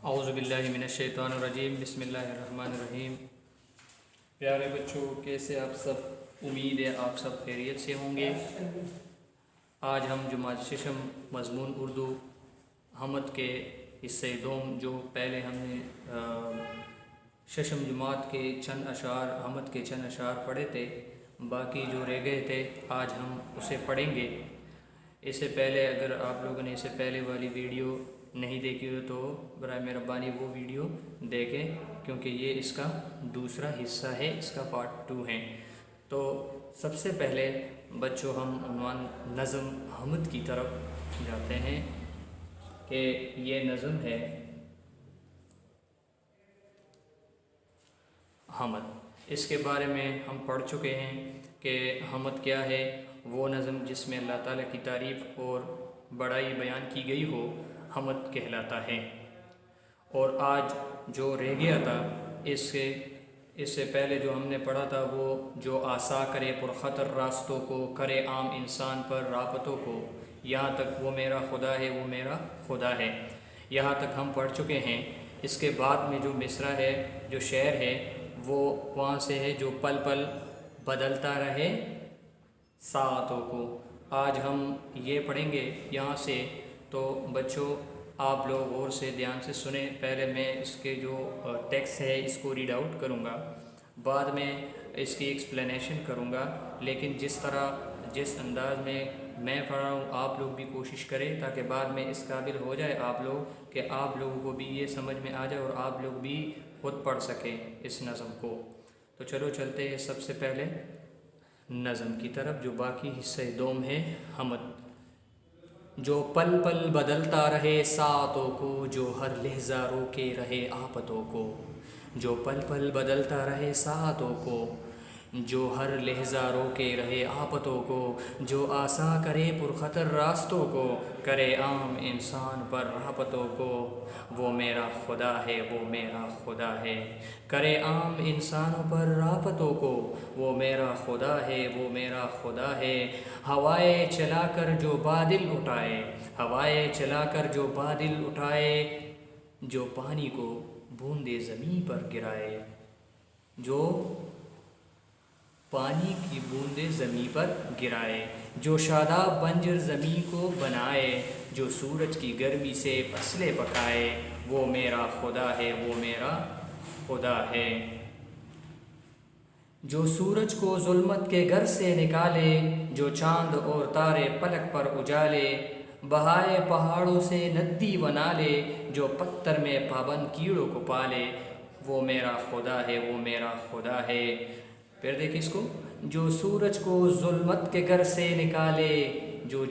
اعوذ باللہ من الشیطان الرجیم بسم اللہ الرحمن الرحیم۔ پیارے بچوں، کیسے آپ سب؟ امید ہے آپ سب خیریت سے ہوں گے۔ آج ہم جماعت ششم مضمون اردو حمد کے حصے دوم، جو پہلے ہم نے ششم جماعت کے چند اشعار، حمد کے چند اشعار پڑھے تھے، باقی جو رہ گئے تھے آج ہم اسے پڑھیں گے۔ اس سے پہلے اگر آپ لوگوں نے اس سے پہلے والی ویڈیو نہیں دیکھی ہو تو برائے مہربانی وہ ویڈیو دیکھیں، کیونکہ یہ اس کا دوسرا حصہ ہے، اس کا پارٹ 2 ہے۔ تو سب سے پہلے بچوں ہم عنوان نظم حمد کی طرف جاتے ہیں کہ یہ نظم ہے حمد۔ اس کے بارے میں ہم پڑھ چکے ہیں کہ حمد کیا ہے۔ وہ نظم جس میں اللہ تعالیٰ کی تعریف اور بڑائی بیان کی گئی ہو، حمد کہلاتا ہے۔ اور آج جو رہ گیا تھا اس سے پہلے جو ہم نے پڑھا تھا، وہ جو آسا کرے پرخطر راستوں کو، کرے عام انسان پر رابطوں کو، یہاں تک وہ میرا خدا ہے، وہ میرا خدا ہے، یہاں تک ہم پڑھ چکے ہیں۔ اس کے بعد میں جو مصرع ہے، جو شعر ہے، وہ وہاں سے ہے، جو پل پل بدلتا رہے ساعتوں کو۔ آج ہم یہ پڑھیں گے یہاں سے۔ تو بچوں آپ لوگ غور سے دھیان سے سنیں۔ پہلے میں اس کے جو ٹیکسٹ ہے اس کو ریڈ آؤٹ کروں گا، بعد میں اس کی ایکسپلینیشن کروں گا، لیکن جس انداز میں میں پڑھ رہا ہوں آپ لوگ بھی کوشش کریں، تاکہ بعد میں اس قابل ہو جائے آپ لوگ کہ آپ لوگوں کو بھی یہ سمجھ میں آ جائے اور آپ لوگ بھی خود پڑھ سکیں اس نظم کو۔ تو چلو چلتے ہیں سب سے پہلے نظم کی طرف، جو باقی حصہ دوم ہے حمد۔ جو پل پل بدلتا رہے ساعتوں کو، جو ہر لحظہ روکے رہے آفتوں کو، جو پل پل بدلتا رہے ساعتوں کو، جو ہر لحظہ روکے رہے آفتوں کو، جو آسا کرے پرخطر راستوں کو، کرے عام انسان پر رحمتوں کو، وہ میرا خدا ہے، وہ میرا خدا ہے، کرے عام انسانوں پر رافتوں کو، وہ میرا خدا ہے، وہ میرا خدا ہے۔ ہوائے چلا کر جو بادل اٹھائے، ہوائے چلا کر جو بادل اٹھائے، جو پانی کو بوندے زمیں پر گرائے، جو پانی کی بوندے زمیں پر گرائے، جو شاداب بنجر زمیں کو بنائے، جو سورج کی گرمی سے فصلیں پکائے، وہ میرا خدا ہے، وہ میرا خدا ہے۔ جو سورج کو ظلمت کے گھر سے نکالے، جو چاند اور تارے پلک پر اجالے، بہائے پہاڑوں سے ندی بنا لے، جو پتھر میں پابند کیڑوں کو پالے، وہ میرا خدا ہے، وہ میرا خدا ہے۔ پھر دیکھ اس کو، جو سورج کو ظلمت کے گھر سے نکالے، جو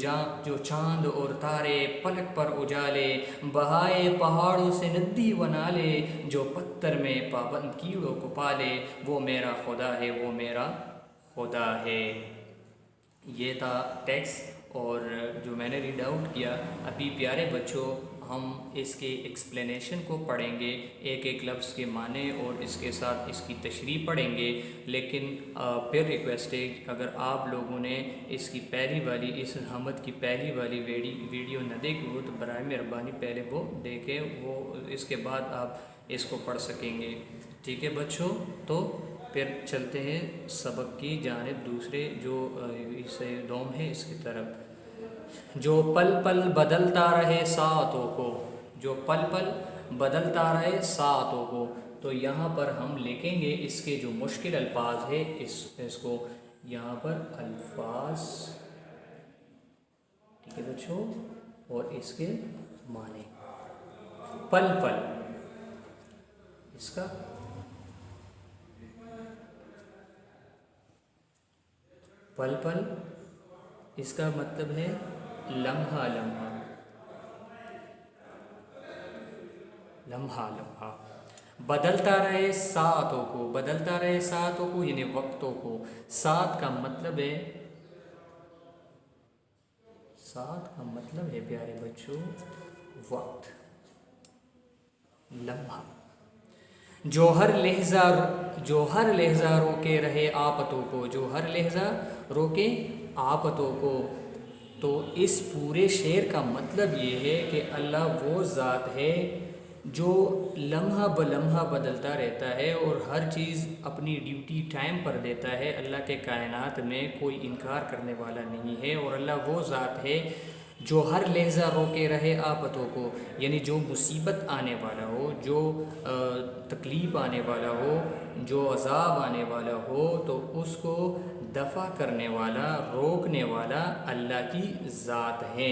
چاند اور تارے پلک پر اجالے، بہائے پہاڑوں سے ندی بنا لے، جو پتھر میں پابند کیڑوں کو پالے، وہ میرا خدا ہے، وہ میرا خدا ہے۔ یہ تھا ٹیکسٹ، اور جو میں نے ریڈ آؤٹ کیا۔ ابھی پیارے بچوں ہم اس کے ایکسپلینیشن کو پڑھیں گے، ایک ایک لفظ کے معنی اور اس کے ساتھ اس کی تشریح پڑھیں گے، لیکن پھر ریکویسٹ ہے اگر آپ لوگوں نے اس حمد کی پہلی والی ویڈیو نہ دیکھی ہو تو برائے مہربانی پہلے وہ دیکھیں، وہ اس کے بعد آپ اس کو پڑھ سکیں گے۔ ٹھیک ہے بچوں، تو پھر چلتے ہیں سبق کی جانب، دوسرے جو حصہ دوم ہے اس کی طرف۔ جو پل پل بدلتا رہے ساعتوں کو، جو پل پل بدلتا رہے ساعتوں کو، تو یہاں پر ہم لکھیں گے اس کے جو مشکل الفاظ ہے، اس کو یہاں پر الفاظ، ٹھیک ہے بچوں، اور اس کے معنی۔ پل پل، اس کا پل پل اس کا مطلب ہے لمحہ لمحہ، لمحہ لمحہ۔ بدلتا رہے ساعتوں کو، بدلتا رہے ساعتوں کو یعنی وقتوں کو۔ ساعت کا مطلب ہے پیارے بچوں وقت، لمحہ۔ جو ہر لحظہ روکے رہے آفتوں کو، جو ہر لحظہ روکے آفتوں کو۔ تو اس پورے شعر کا مطلب یہ ہے کہ اللہ وہ ذات ہے جو لمحہ بلمحہ بدلتا رہتا ہے اور ہر چیز اپنی ڈیوٹی ٹائم پر دیتا ہے، اللہ کے کائنات میں کوئی انکار کرنے والا نہیں ہے، اور اللہ وہ ذات ہے جو ہر لحظہ روکے رہے آفتوں کو، یعنی جو مصیبت آنے والا ہو، جو تکلیف آنے والا ہو، جو عذاب آنے والا ہو، تو اس کو دفع کرنے والا، روکنے والا اللہ کی ذات ہے۔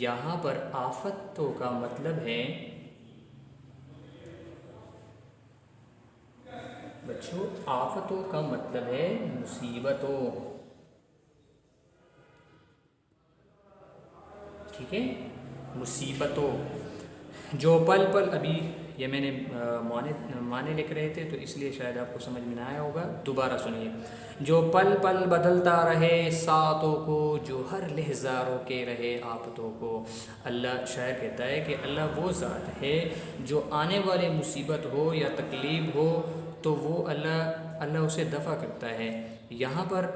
یہاں پر آفتوں کا مطلب ہے بچوں، آفتوں کا مطلب ہے مصیبتوں، ٹھیک ہے، مصیبتوں جو پل پل، ابھی یہ میں نے معنی لکھ رہے تھے تو اس لیے شاید آپ کو سمجھ میں نہ آیا ہوگا، دوبارہ سنیے۔ جو پل پل بدلتا رہے ساعتوں کو، جو ہر لحظہ روکے رہے آفتوں کو۔ اللہ، شاعر کہتا ہے کہ اللہ وہ ذات ہے جو آنے والی مصیبت ہو یا تکلیف ہو تو وہ اللہ اسے دفع کرتا ہے۔ یہاں پر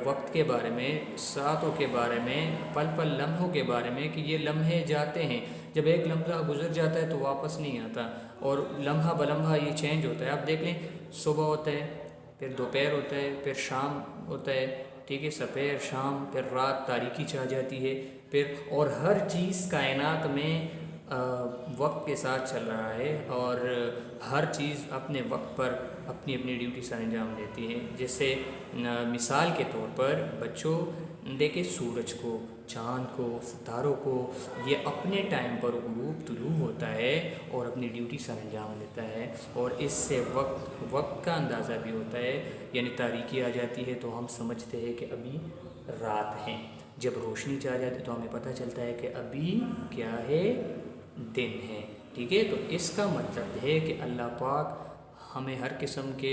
وقت کے بارے میں، ساعتوں کے بارے میں، پل پل لمحوں کے بارے میں، کہ یہ لمحے جاتے ہیں، جب ایک لمحہ گزر جاتا ہے تو واپس نہیں آتا، اور لمحہ بلمحہ یہ چینج ہوتا ہے۔ آپ دیکھ لیں، صبح ہوتا ہے، پھر دوپہر ہوتا ہے، پھر شام ہوتا ہے، ٹھیک ہے، سپہر، شام، پھر رات، تاریکی چھا جاتی ہے، پھر، اور ہر چیز کائنات میں وقت کے ساتھ چل رہا ہے، اور ہر چیز اپنے وقت پر اپنی اپنی ڈیوٹی سے انجام دیتی ہے۔ جیسے مثال کے طور پر بچوں دیکھیں، سورج کو، چاند کو، ستاروں کو، یہ اپنے ٹائم پر غروب طلوع ہوتا ہے اور اپنی ڈیوٹی سے انجام دیتا ہے، اور اس سے وقت کا اندازہ بھی ہوتا ہے، یعنی تاریکی آ جاتی ہے تو ہم سمجھتے ہیں کہ ابھی رات ہے، جب روشنی چاہ جاتی ہے تو ہمیں پتہ چلتا ہے کہ ابھی کیا ہے، دن ہے، ٹھیک ہے۔ تو اس کا مطلب ہے کہ اللہ پاک ہمیں ہر قسم کے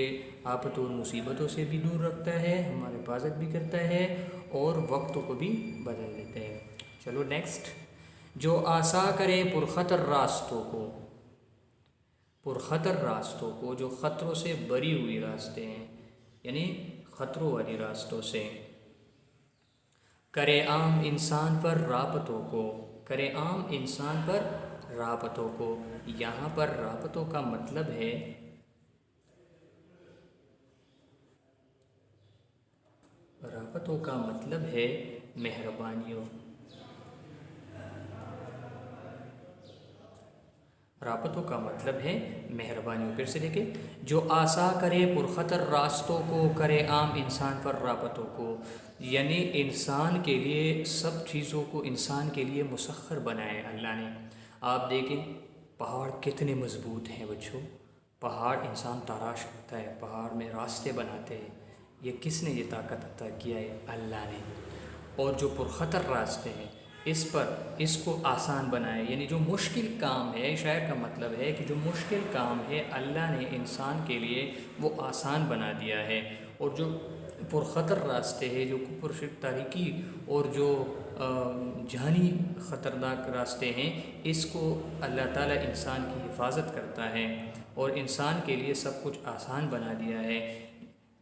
آفت اور مصیبتوں سے بھی دور رکھتا ہے، ہماری حفاظت بھی کرتا ہے، اور وقتوں کو بھی بدل دیتا ہے۔ چلو نیکسٹ، جو آسا کرے پرخطر راستوں کو، پرخطر راستوں کو، جو خطروں سے بری ہوئی راستے ہیں، یعنی خطروں والی راستوں سے، کرے عام انسان پر رابطوں کو، کرے عام انسان پر رابطوں کو۔ یہاں پر رابطوں کا مطلب ہے، رابطوں کا مطلب ہے مہربانیوں، رابطوں کا مطلب ہے مہربانیوں۔ پھر سے دیکھیں، جو آسا کرے پرخطر راستوں کو، کرے عام انسان پر رابطوں کو، یعنی انسان کے لیے سب چیزوں کو انسان کے لیے مسخر بنائے اللہ نے۔ آپ دیکھیں، پہاڑ کتنے مضبوط ہیں بچوں، پہاڑ انسان تراش کرتا ہے، پہاڑ میں راستے بناتے ہیں، یہ کس نے یہ طاقت عطا کیا ہے؟ اللہ نے۔ اور جو پرخطر راستے ہیں، اس کو آسان بنائے، یعنی جو مشکل کام ہے، شاعر کا مطلب ہے کہ جو مشکل کام ہے اللہ نے انسان کے لیے وہ آسان بنا دیا ہے، اور جو پرخطر راستے ہیں، جو پرشک تاریکی اور جو جانی خطرناک راستے ہیں، اس کو اللہ تعالیٰ انسان کی حفاظت کرتا ہے، اور انسان کے لیے سب کچھ آسان بنا دیا ہے۔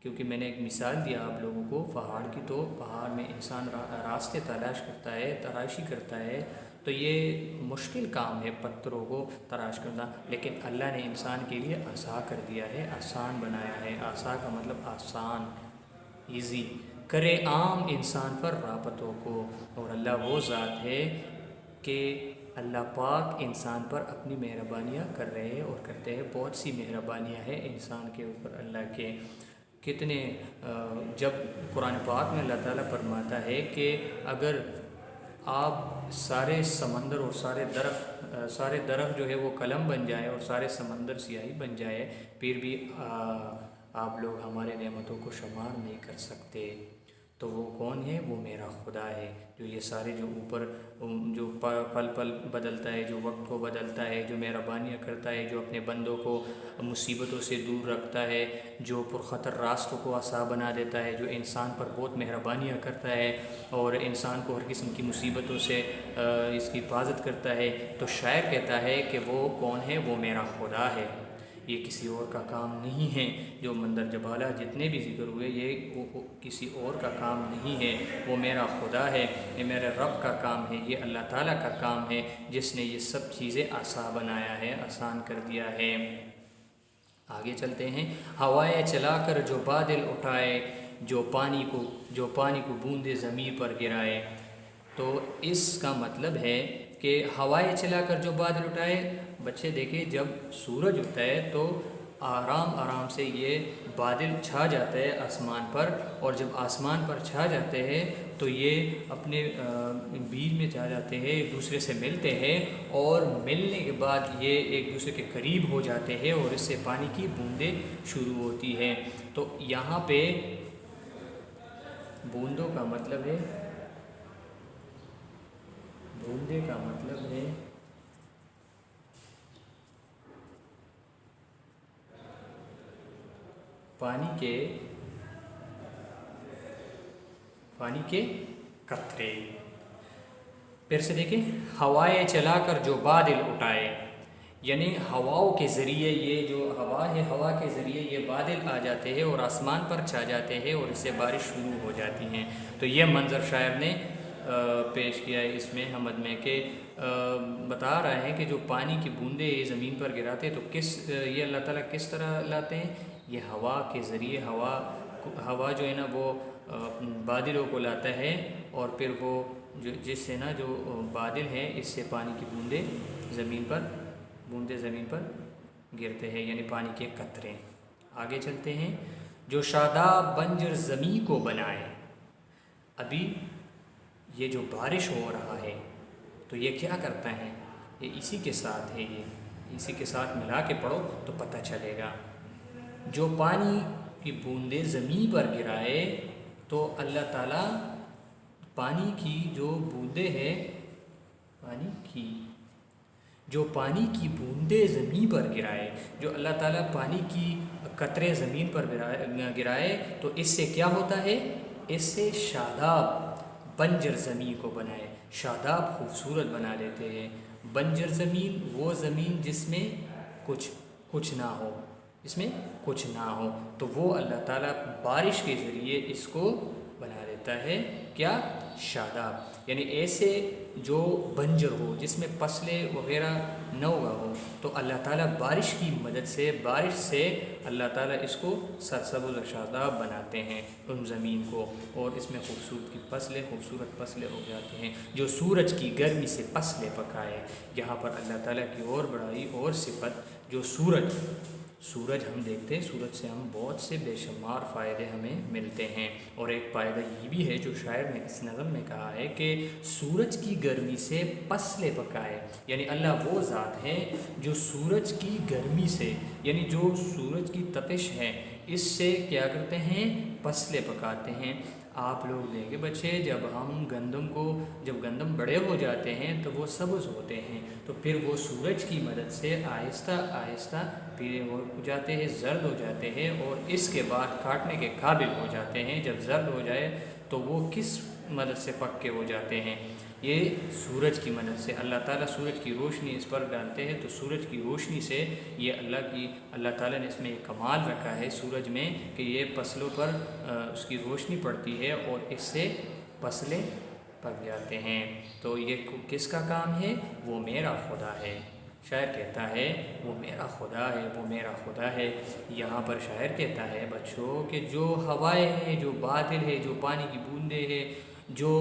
کیونکہ میں نے ایک مثال دیا آپ لوگوں کو پہاڑ کی، تو پہاڑ میں انسان راستے تلاش کرتا ہے، تراشی کرتا ہے، تو یہ مشکل کام ہے پتھروں کو تراش کرنا، لیکن اللہ نے انسان کے لیے آسان کر دیا ہے، آسان بنایا ہے۔ آسان کا مطلب آسان، ایزی، کرے عام انسان پر رابطوں کو۔ اور اللہ وہ ذات ہے کہ اللہ پاک انسان پر اپنی مہربانیاں کر رہے ہیں اور کرتے ہیں، بہت سی مہربانیاں ہیں انسان کے اوپر اللہ کے، کتنے، جب قرآن پاک میں اللہ تعالیٰ فرماتا ہے کہ اگر آپ سارے سمندر اور سارے درخت جو ہے وہ قلم بن جائے اور سارے سمندر سیاہی بن جائے، پھر بھی آپ لوگ ہمارے نعمتوں کو شمار نہیں کر سکتے، تو وہ کون ہے؟ وہ میرا خدا ہے، جو یہ سارے جو اوپر جو پل پل بدلتا ہے، جو وقت کو بدلتا ہے، جو مہربانیاں کرتا ہے، جو اپنے بندوں کو مصیبتوں سے دور رکھتا ہے، جو پرخطر راستوں کو آسان بنا دیتا ہے، جو انسان پر بہت مہربانیاں کرتا ہے اور انسان کو ہر قسم کی مصیبتوں سے اس کی حفاظت کرتا ہے۔ تو شاعر کہتا ہے کہ وہ کون ہے؟ وہ میرا خدا ہے۔ یہ کسی اور کا کام نہیں ہے۔ جو مندرجہ جتنے بھی ذکر ہوئے یہ کسی اور کا کام نہیں ہے، وہ میرا خدا ہے، یہ میرے رب کا کام ہے، یہ اللہ تعالیٰ کا کام ہے جس نے یہ سب چیزیں آسان بنایا ہے، آسان کر دیا ہے۔ آگے چلتے ہیں۔ ہوائیں چلا کر جو بادل اٹھائے، جو پانی کو بوندے زمین پر گرائے۔ تو اس کا مطلب ہے کہ ہوائیں چلا کر جو بادل اٹھائے، بچے دیکھیں جب سورج اٹھتا ہے تو آرام سے یہ بادل چھا جاتا ہے آسمان پر، اور جب آسمان پر چھا جاتے ہیں تو یہ اپنے بیچ میں چھا جاتے ہیں، ایک دوسرے سے ملتے ہیں، اور ملنے کے بعد یہ ایک دوسرے کے قریب ہو جاتے ہیں اور اس سے پانی کی بوندیں شروع ہوتی ہیں۔ تو یہاں پہ بوندوں کا مطلب ہے، بوندے کا مطلب ہے پانی کے قطرے۔ پھر سے دیکھیں، ہوائیں چلا کر جو بادل اٹھائے، یعنی ہواؤں کے ذریعے، یہ جو ہوا ہے، ہوا کے ذریعے یہ بادل آ جاتے ہیں اور آسمان پر چھا جاتے ہیں اور اس سے بارش شروع ہو جاتی ہیں۔ تو یہ منظر شاعر نے پیش کیا ہے اس میں حمد میں، کہ بتا رہا ہے کہ جو پانی کی بوندیں زمین پر گراتے تو یہ اللہ تعالیٰ کس طرح لاتے ہیں؟ یہ ہوا کے ذریعے، ہوا جو ہے نا وہ بادلوں کو لاتا ہے، اور پھر وہ جس سے نا جو بادل ہے اس سے پانی کی بوندیں زمین پر گرتے ہیں، یعنی پانی کے قطرے۔ آگے چلتے ہیں۔ جو شاداب بنجر زمین کو بنائے، ابھی یہ جو بارش ہو رہا ہے تو یہ کیا کرتا ہے؟ یہ اسی کے ساتھ ہے، یہ اسی کے ساتھ ملا کے پڑھو تو پتہ چلے گا۔ جو پانی کی بوندیں زمین پر گرائے، تو اللہ تعالیٰ پانی کی جو بوندیں ہیں، پانی کی بوندیں زمین پر گرائے، جو اللہ تعالیٰ پانی کی قطرے زمین پر گرائے تو اس سے کیا ہوتا ہے؟ اس سے شاداب بنجر زمین کو بنائے، شاداب خوبصورت بنا لیتے ہیں۔ بنجر زمین وہ زمین جس میں کچھ نہ ہو، تو وہ اللہ تعالیٰ بارش کے ذریعے اس کو بنا دیتا ہے، کیا؟ شاداب، یعنی ایسے جو بنجر ہو جس میں فصلیں وغیرہ نہ اگا ہو، تو اللہ تعالیٰ بارش کی مدد سے، بارش سے اللہ تعالیٰ اس کو سرسبز و شاداب بناتے ہیں ان زمین کو، اور اس میں خوبصورت فصلیں ہو جاتے ہیں۔ جو سورج کی گرمی سے فصلیں پکائے، یہاں پر اللہ تعالیٰ کی اور بڑائی اور صفت، جو سورج ہم دیکھتے ہیں، سورج سے ہم بہت سے بے شمار فائدے ہمیں ملتے ہیں، اور ایک فائدہ یہ بھی ہے جو شاعر نے اس نظم میں کہا ہے کہ سورج کی گرمی سے فصلیں پکائے، یعنی اللہ وہ ذات ہے جو سورج کی گرمی سے، یعنی جو سورج کی تپش ہے اس سے کیا کرتے ہیں؟ فصلیں پکاتے ہیں۔ آپ لوگ دیکھیں بچے، جب گندم بڑے ہو جاتے ہیں تو وہ سبز ہوتے ہیں، تو پھر وہ سورج کی مدد سے آہستہ پیلے ہو جاتے ہیں، زرد ہو جاتے ہیں، اور اس کے بعد کاٹنے کے قابل ہو جاتے ہیں۔ جب زرد ہو جائے تو وہ کس مدد سے پکے ہو جاتے ہیں؟ یہ سورج کی مدد سے۔ اللہ تعالیٰ سورج کی روشنی اس پر ڈالتے ہیں، تو سورج کی روشنی سے یہ اللہ تعالیٰ نے اس میں ایک کمال رکھا ہے سورج میں، کہ یہ فصلوں پر اس کی روشنی پڑتی ہے اور اس سے فصلیں پک جاتے ہیں۔ تو یہ کس کا کام ہے؟ وہ میرا خدا ہے۔ شاعر کہتا ہے وہ میرا خدا ہے، وہ میرا خدا ہے۔ یہاں پر شاعر کہتا ہے بچوں کہ جو ہوائیں ہیں، جو بادل ہے، جو پانی کی بوندیں ہیں، جو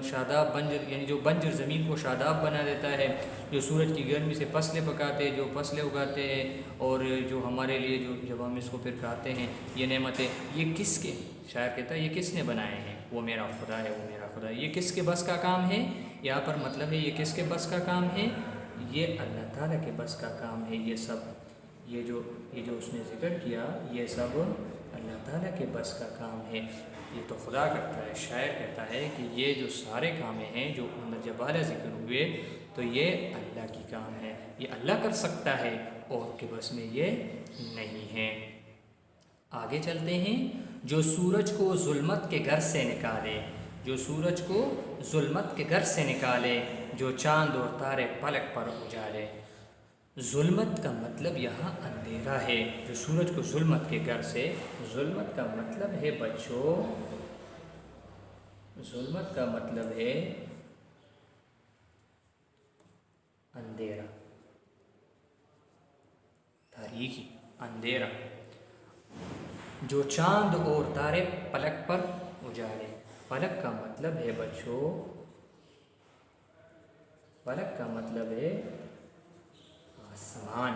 شاداب بنجر، یعنی جو بنجر زمین کو شاداب بنا دیتا ہے، جو سورج کی گرمی سے فصلیں پکاتے ہیں، جو فصلیں اگاتے ہیں، اور جو ہمارے لیے جب ہم اس کو پھر کھاتے ہیں یہ نعمتیں، یہ کس کے؟ شاعر کہتا ہے یہ کس نے بنائے ہیں؟ وہ میرا خدا ہے، وہ میرا خدا ہے۔ یہ کس کے بس کا کام ہے؟ یہاں پر مطلب ہے یہ کس کے بس کا کام ہے؟ یہ اللہ تعالیٰ کے بس کا کام ہے۔ یہ جو اس نے ذکر کیا، یہ سب اللہ تعالیٰ کے بس کا کام ہے، یہ تو خدا کرتا ہے۔ شاعر کہتا ہے کہ یہ جو سارے کام ہیں جو جب اعلیٰ ذکر ہوئے تو یہ اللہ کی کام ہے، یہ اللہ کر سکتا ہے، اور کے بس میں یہ نہیں ہے۔ آگے چلتے ہیں۔ جو سورج کو ظلمت کے گھر سے نکالے، جو سورج کو ظلمت کے گھر سے نکالے، جو چاند اور تارے پلک پر اجالے۔ ظلمت کا مطلب یہاں اندھیرا ہے، جو سورج کو ظلمت کے گھر سے، ظلمت کا مطلب ہے بچوں، ظلمت کا مطلب ہے اندھیرا، تاریکی، اندھیرا، جو چاند اور تارے پلک پر اجالے۔ پلک کا مطلب ہے بچوں، پلک کا مطلب ہے آسمان،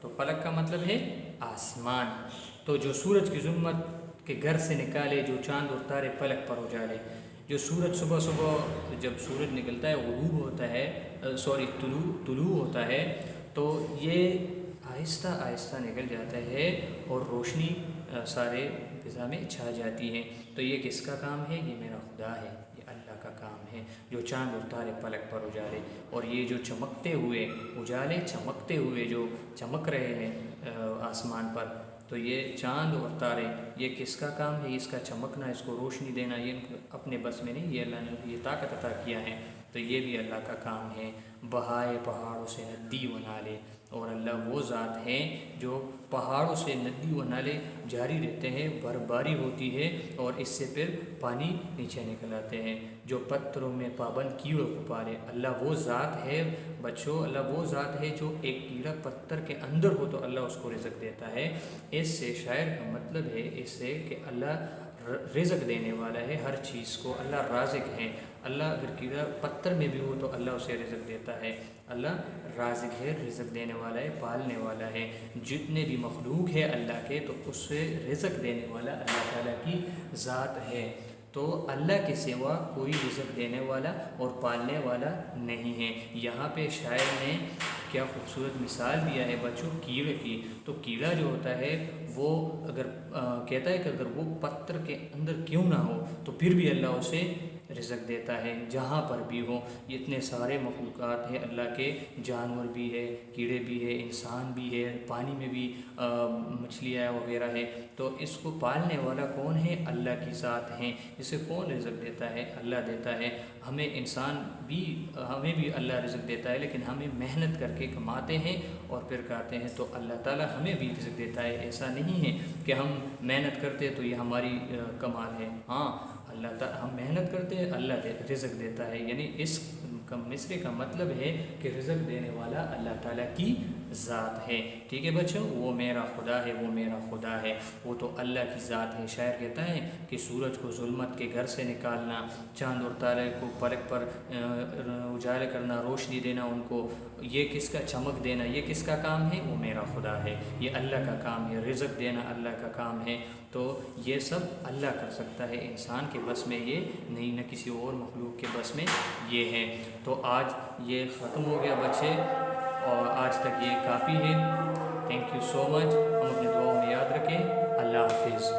تو پلک کا مطلب ہے آسمان، تو جو سورج کی ظلمت کے گھر سے نکالے، جو چاند اور تارے پلک پر اجالے۔ جو سورج صبح صبح جب سورج نکلتا ہے، غروب ہوتا ہے، طلوع ہوتا ہے، تو یہ آہستہ آہستہ نکل جاتا ہے اور روشنی سارے فضا میں چھا جاتی ہے۔ تو یہ کس کا کام ہے؟ یہ میرا خدا ہے، یہ اللہ کا کام ہے، جو چاند اور تارے پلک پر اجالے۔ اور یہ جو چمکتے ہوئے اجالے، چمکتے ہوئے جو چمک رہے ہیں آسمان پر، تو یہ چاند اور تارے، یہ کس کا کام ہے؟ اس کا چمکنا، اس کو روشنی دینا، یہ اپنے بس میں نہیں، یہ اللہ نے یہ طاقت عطا کیا ہے، تو یہ بھی اللہ کا کام ہے۔ بہائے پہاڑوں سے ندی و نالے، اور اللہ وہ ذات ہے جو پہاڑوں سے ندی و نالے جاری رہتے ہیں، برفباری ہوتی ہے اور اس سے پھر پانی نیچے نکل آتے ہیں، جو پتھروں میں پابند کیڑوں کو پالے۔ اللہ وہ ذات ہے بچوں، اللہ وہ ذات ہے جو ایک کیڑا پتھر کے اندر ہو تو اللہ اس کو رزق دیتا ہے۔ اس سے شاعر کا مطلب ہے اس سے کہ اللہ رزق دینے والا ہے ہر چیز کو، اللہ رازق ہے۔ اللہ اگر کیڑا پتھر میں بھی ہو تو اللہ اسے رزق دیتا ہے، اللہ رازق ہے، رزق دینے والا ہے، پالنے والا ہے۔ جتنے بھی مخلوق ہے اللہ کے، تو اس سے رزق دینے والا اللہ تعالیٰ کی ذات ہے، تو اللہ کے سوا کوئی رزق دینے والا اور پالنے والا نہیں ہے۔ یہاں پہ شاعر نے کیا خوبصورت مثال دیا ہے بچوں کیڑے کی، تو کیڑا جو ہوتا ہے وہ اگر کہتا ہے کہ اگر وہ پتھر کے اندر کیوں نہ ہو تو پھر بھی اللہ اسے رزق دیتا ہے جہاں پر بھی ہو۔ اتنے سارے مخلوقات ہیں اللہ کے، جانور بھی ہے، کیڑے بھی ہے، انسان بھی ہے، پانی میں بھی مچھلیاں وغیرہ ہے، تو اس کو پالنے والا کون ہے؟ اللہ کی ذات ہیں۔ اسے کون رزق دیتا ہے؟ اللہ دیتا ہے۔ ہمیں انسان بھی، ہمیں بھی اللہ رزق دیتا ہے، لیکن ہمیں محنت کر کے کماتے ہیں اور پھر کھاتے ہیں، تو اللہ تعالیٰ ہمیں بھی رزق دیتا ہے۔ ایسا نہیں ہے کہ ہم محنت کرتے تو یہ ہماری کمال ہے، ہاں اللہ تعالیٰ ہم محنت کرتے ہیں، اللہ رزق دیتا ہے، یعنی اس مصرے کا مطلب ہے کہ رزق دینے والا اللہ تعالیٰ کی ذات ہے۔ ٹھیک ہے بچوں، وہ میرا خدا ہے، وہ میرا خدا ہے، وہ تو اللہ کی ذات ہے۔ شاعر کہتا ہے کہ سورج کو ظلمت کے گھر سے نکالنا، چاند اور تارے کو پلک پر اجالا کرنا، روشنی دینا ان کو، یہ کس کا چمک دینا، یہ کس کا کام ہے؟ وہ میرا خدا ہے، یہ اللہ کا کام ہے، رزق دینا اللہ کا کام ہے، تو یہ سب اللہ کر سکتا ہے، انسان کے بس میں یہ نہیں، نہ کسی اور مخلوق کے بس میں یہ ہے۔ تو آج یہ ختم ہو گیا بچے، اور آج تک یہ کافی ہے۔ تھینک یو سو مچ، ہم اپنے دعاؤں میں یاد رکھیں۔ اللہ حافظ۔